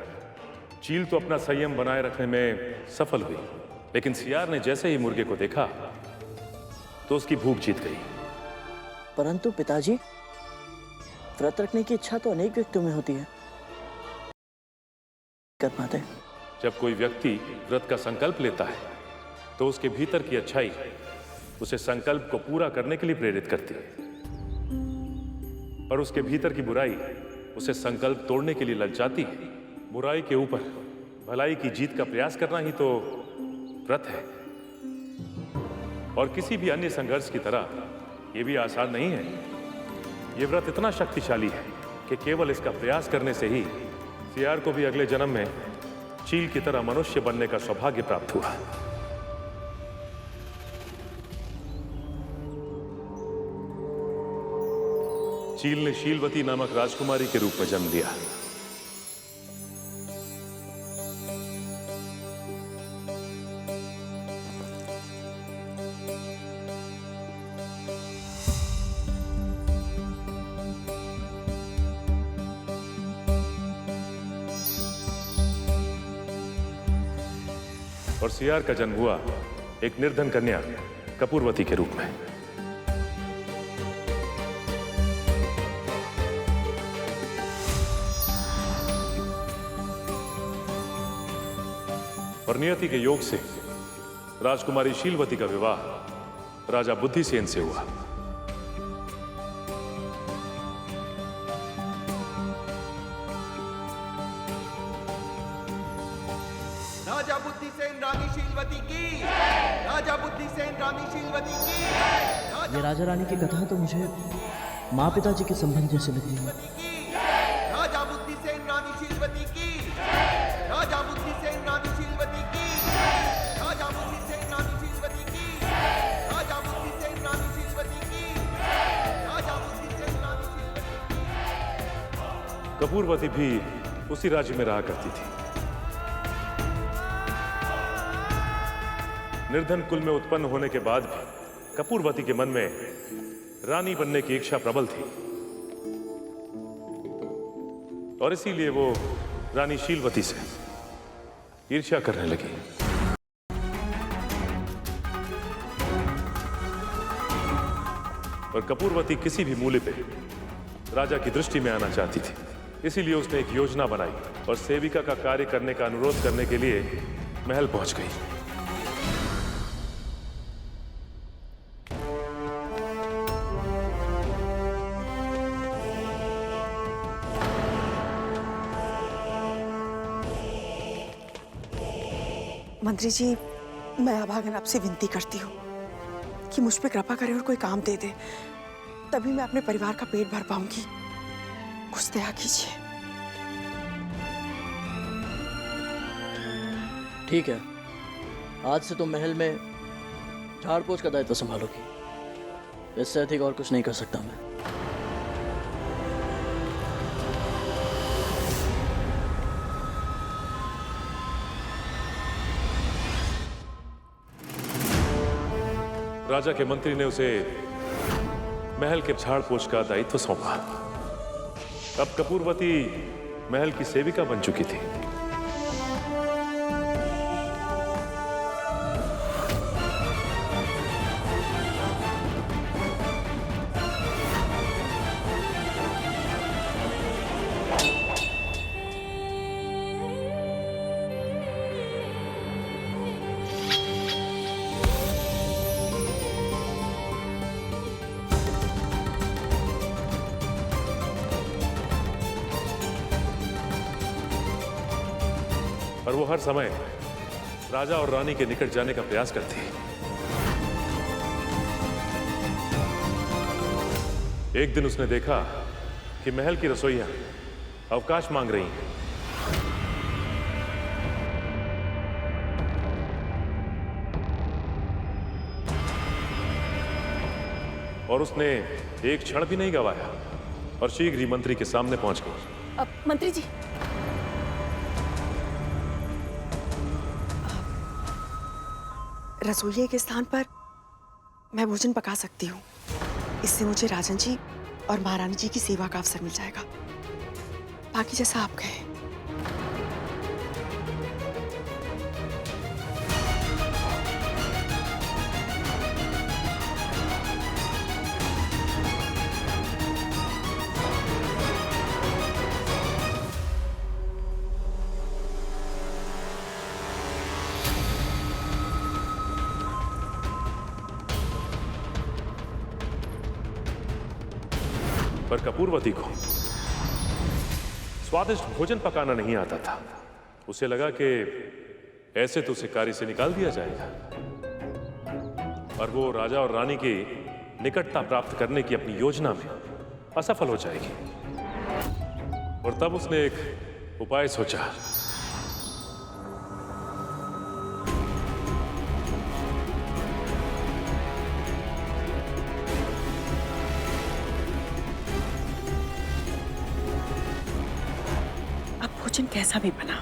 चील तो अपना संयम बनाए रखने में सफल हुई, लेकिन सियार ने जैसे ही मुर्गे को देखा तो उसकी भूख जीत गई। परंतु पिताजी, व्रत रखने की इच्छा तो अनेक व्यक्तियों में होती है, कर पाते। जब कोई व्यक्ति व्रत का संकल्प लेता है तो उसके भीतर की अच्छाई उसे संकल्प को पूरा करने के लिए प्रेरित करती है, और उसके भीतर की बुराई उसे संकल्प तोड़ने के लिए ललचाती है। बुराई के ऊपर भलाई की जीत का प्रयास करना ही तो व्रत है, और किसी भी अन्य संघर्ष की तरह यह भी आसान नहीं है। यह व्रत इतना शक्तिशाली है कि केवल इसका प्रयास करने से ही सियार को भी अगले जन्म में चील की तरह मनुष्य बनने का सौभाग्य प्राप्त हुआ। चील ने शीलवती नामक राजकुमारी के रूप में जन्म लिया। और सियार का जन्म हुआ एक निर्धन कन्या कपूरवती के रूप में। और नियति के योग से राजकुमारी शीलवती का विवाह राजा बुद्धिसेन से हुआ। राजा बुद्धिसेन रानी शीलवती की, राजा बुद्धिसेन रानी शीलवती की। ये राजा रानी की कथा तो मुझे माँ पिताजी के संबंध जैसे लग रही है। राजा बुद्धिसेन रानी शीलवती की, राजा बुद्धिसेन रानी शीलवती की, राजा बुद्धिसेन रानी शीलवती की, राजा बुद्धिसेन रानी शीलवती की, राजा बुद्धिसेन रानी शीलवती की। कपूरवती भी उसी राज्य में रहा करती थी। निर्धन कुल में उत्पन्न होने के बाद भी कपूरवती के मन में रानी बनने की इच्छा प्रबल थी। और इसीलिए वो रानी शीलवती से ईर्ष्या करने लगी। और कपूरवती किसी भी मूल्य पे राजा की दृष्टि में आना चाहती थी, इसीलिए उसने एक योजना बनाई और सेविका का कार्य करने का अनुरोध करने के लिए महल पहुंच गई। मंत्री जी, मैं अभागन आपसे विनती करती हूँ कि मुझ पे कृपा करे और कोई काम दे दे, तभी मैं अपने परिवार का पेट भर पाऊंगी। कुछ दया कीजिए। ठीक है, आज से तुम महल में झाड़ पोछ का दायित्व संभालोगी। इससे अधिक और कुछ नहीं कर सकता मैं। राजा के मंत्री ने उसे महल के झाड़ पोछ का दायित्व सौंपा। अब कपूरवती महल की सेविका बन चुकी थी। और वो हर समय राजा और रानी के निकट जाने का प्रयास करती। एक दिन उसने देखा कि महल की रसोइयां अवकाश मांग रही हैं। और उसने एक क्षण भी नहीं गवाया और शीघ्र ही मंत्री के सामने पहुंच गई। अब मंत्री जी, रसोइये के स्थान पर मैं भोजन पका सकती हूँ। इससे मुझे राजन जी और महारानी जी की सेवा का अवसर मिल जाएगा। बाकी जैसा आप कहें। पर कपूरवती को स्वादिष्ट भोजन पकाना नहीं आता था। उसे लगा कि ऐसे तो उसे कार्य से निकाल दिया जाएगा और वो राजा और रानी की निकटता प्राप्त करने की अपनी योजना में असफल हो जाएगी। और तब उसने एक उपाय सोचा। भोजन कैसा भी बना,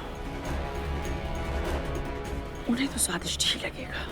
उन्हें तो स्वादिष्ट ही लगेगा।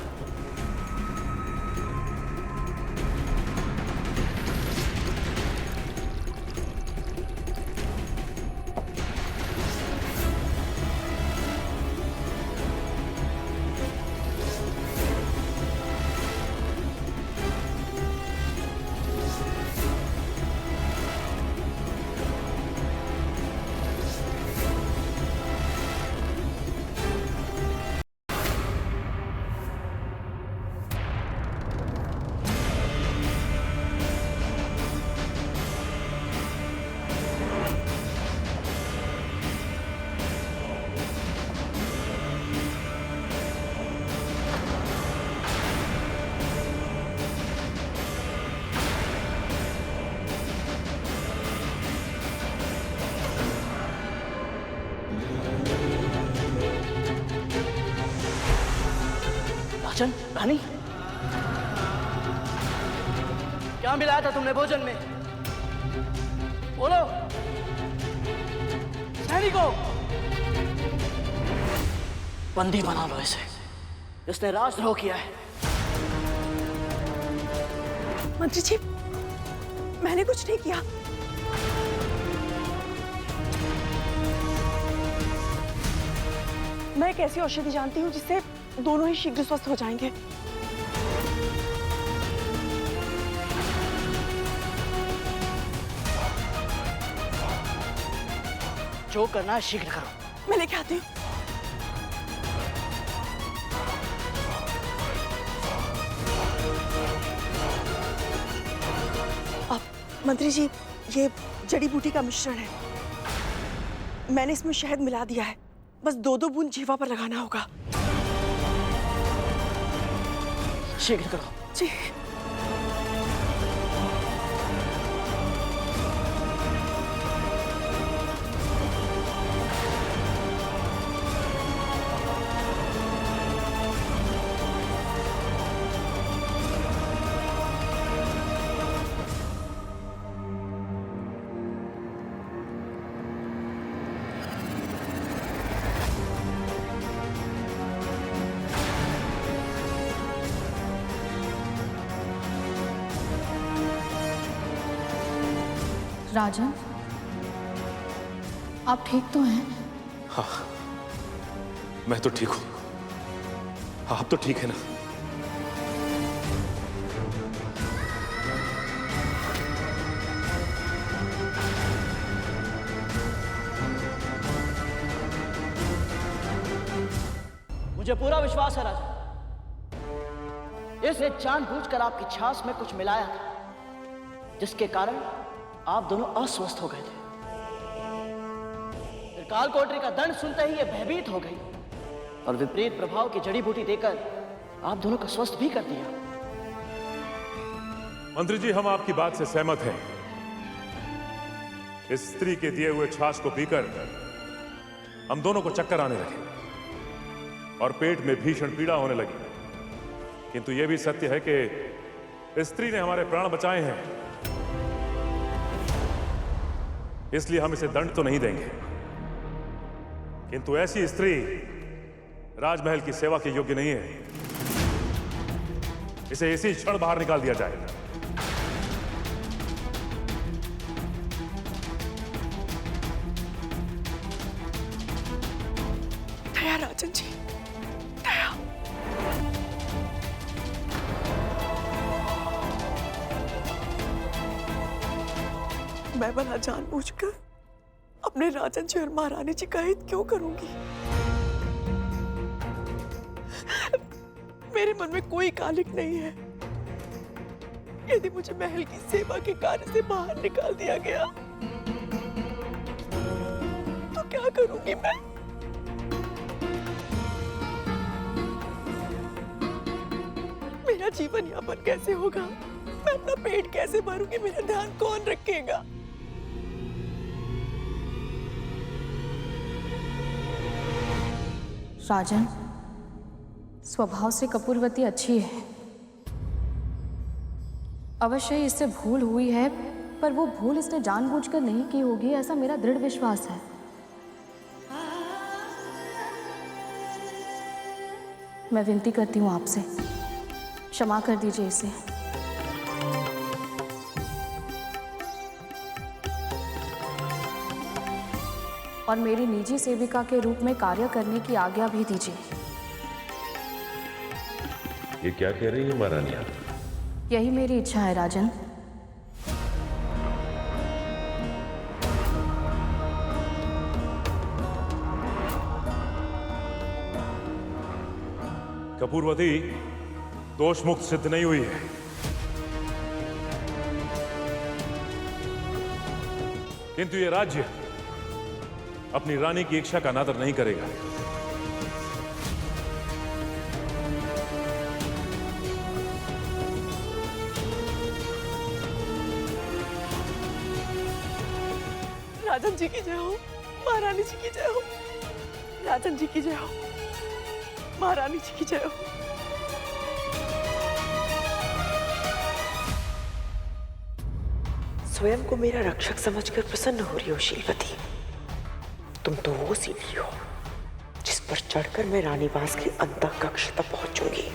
राजन, रानी, क्या मिलाया था तुमने भोजन में? बोलो। सैनिकों, बंदी बना लो इसे। इसने राजद्रोह किया है। मंत्री जी, मैंने कुछ नहीं किया। मैं एक ऐसी औषधि जानती हूँ जिससे दोनों ही शीघ्र स्वस्थ हो जाएंगे। जो करना है शीघ्र करो। मैं लेके आती हूँ। मंत्री जी, ये जड़ी बूटी का मिश्रण है। मैंने इसमें शहद मिला दिया है। बस 2-2 बूंद जीवा पर लगाना होगा। शीघ्र करो। जी। राजन, आप ठीक तो हैं? हाँ, मैं तो ठीक हूं। आप तो ठीक है ना? मुझे पूरा विश्वास है राजा, इसने जानबूझकर आपकी छाछ में कुछ मिलाया था, जिसके कारण आप दोनों अस्वस्थ हो गए थे। फिर काल कोठरी का दंड सुनते ही ये भयभीत हो गई और विपरीत प्रभाव की जड़ी बूटी देकर आप दोनों को स्वस्थ भी कर दिया। मंत्री जी, हम आपकी बात से सहमत हैं। इस स्त्री के दिए हुए छाछ को पीकर हम दोनों को चक्कर आने लगे और पेट में भीषण पीड़ा होने लगी। किंतु यह भी सत्य है कि इस स्त्री ने हमारे प्राण बचाए हैं, इसलिए हम इसे दंड तो नहीं देंगे। किंतु ऐसी स्त्री राजमहल की सेवा के योग्य नहीं है। इसे इसी क्षण बाहर निकाल दिया जाए। दया राजन जी, दया। मैं भला जानबूझकर अपने राजन जी और महारानी जी का हित क्यों करूंगी? मेरे मन में कोई कालिक नहीं है। यदि मुझे महल की सेवा के कार्य से बाहर निकाल दिया गया तो क्या करूंगी मैं? मेरा जीवन यापन कैसे होगा? मैं अपना पेट कैसे भरूंगी? मेरा ध्यान कौन रखेगा? राजन, स्वभाव से कपूरवती अच्छी है। अवश्य ही इससे भूल हुई है, पर वो भूल इसने जानबूझकर नहीं की होगी, ऐसा मेरा दृढ़ विश्वास है। मैं विनती करती हूँ आपसे, क्षमा कर दीजिए इसे। और मेरी निजी सेविका के रूप में कार्य करने की आज्ञा भी दीजिए। ये क्या कह रही है महारानी आप? यही मेरी इच्छा है राजन। कपूरवती दोष मुक्त सिद्ध नहीं हुई है। किंतु यह राज्य अपनी रानी की इच्छा का अनादर नहीं करेगा। राजन जी की जय हो, महारानी जी की जय हो। राजन जी की जय हो, महारानी जी की जय हो। स्वयं को मेरा रक्षक समझकर प्रसन्न हो रही हो शीलवती। तुम तो वो सीढ़ी हो जिस पर चढ़कर मैं रानीवास के अंतः कक्ष तक पहुंचूंगी।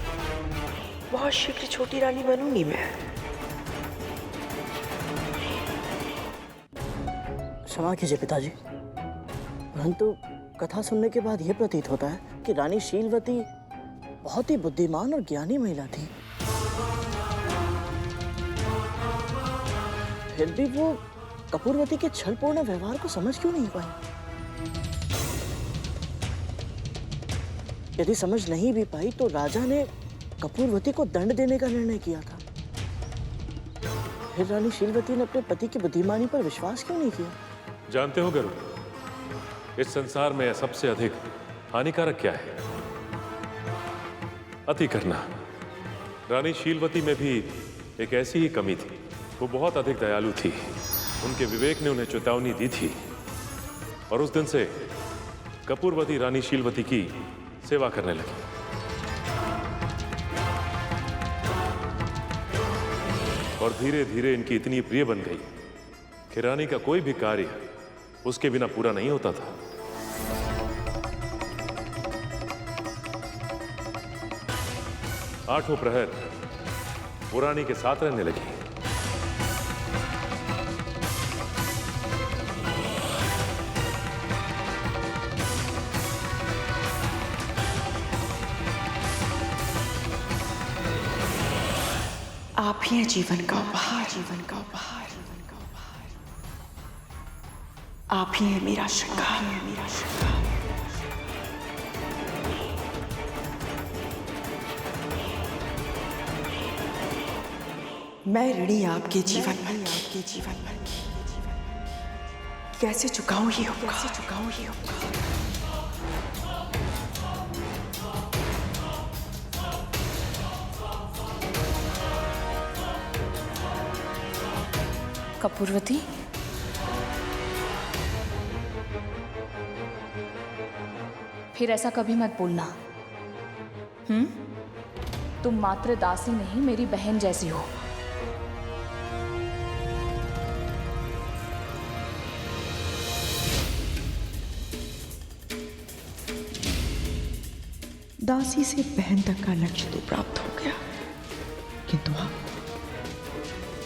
बहुत शीघ्र छोटी रानी बनूंगी मैं। क्षमा कीजिए पिताजी, परंतु कथा सुनने के बाद यह प्रतीत होता है कि रानी शीलवती बहुत ही बुद्धिमान और ज्ञानी महिला थी। फिर भी वो कपूरवती के छलपूर्ण व्यवहार को समझ क्यों नहीं पाई? यदि समझ नहीं भी पाई तो राजा ने कपूरवती को दंड देने का निर्णय किया था। फिर रानी शीलवती ने अपने पति की बुद्धिमानी पर विश्वास क्यों नहीं किया? जानते हो गरुड़, इस संसार में सबसे अधिक हानिकारक क्या है? अति करना। रानी शीलवती में भी एक ऐसी ही कमी थी। वो बहुत अधिक दयालु थी। उनके विवेक ने उन्हें चेतावनी दी थी और उस दिन से कपूरवती रानी शीलवती की सेवा करने लगी। और धीरे धीरे इनकी इतनी प्रिय बन गई कि रानी का कोई भी कार्य उसके बिना पूरा नहीं होता था। आठों प्रहर वो रानी के साथ रहने लगी। आप ही हैं जीवन का उपहार, जीवन का उपहार। आप ही हैं मेरा श्रृंगार, मेरा श्रृंगार। मैं ऋणी आपके जीवन भर की, आपके जीवन भर की। कैसे चुकाऊं ये उपकार, कैसे चुकाऊं ये उपकार। कपूरवती, फिर ऐसा कभी मत बोलना। तुम मात्र दासी नहीं, मेरी बहन जैसी हो। दासी से बहन तक का लक्ष्य तो प्राप्त हो गया, किंतु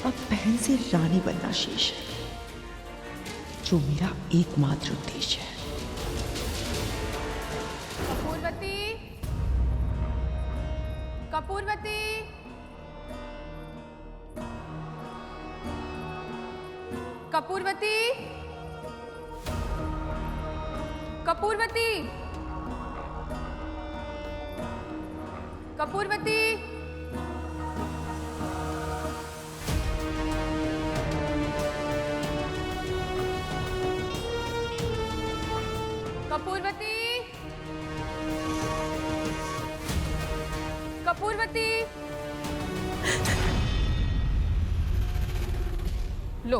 अब बहन से रानी बनना शेष है, जो मेरा एकमात्र उद्देश्य है। कपूरवती, कपूरवती, कपूरवती, कपूरवती, कपूरवती, कपूरवती, कपूरवती। लो,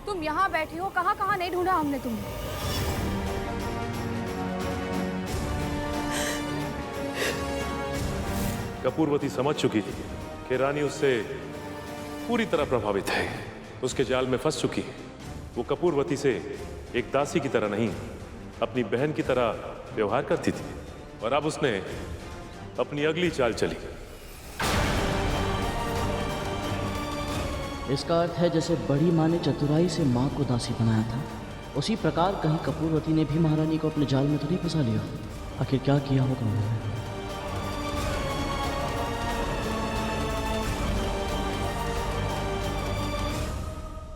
तुम यहाँ बैठी हो, कहाँ कहाँ नहीं ढूंढा हमने तुम्हें। कपूरवती समझ चुकी थी कि रानी उससे पूरी तरह प्रभावित है, उसके जाल में फंस चुकी है। वो कपूरवती से एक दासी की तरह नहीं, अपनी बहन की तरह व्यवहार करती थी और अब उसने अपनी अगली चाल चली। इसका अर्थ है जैसे बड़ी माँ ने चतुराई से माँ को दासी बनाया था, उसी प्रकार कहीं कपूरवती ने भी महारानी को अपने जाल में तो नहीं फंसा लिया। आखिर क्या किया होगा उन्होंने?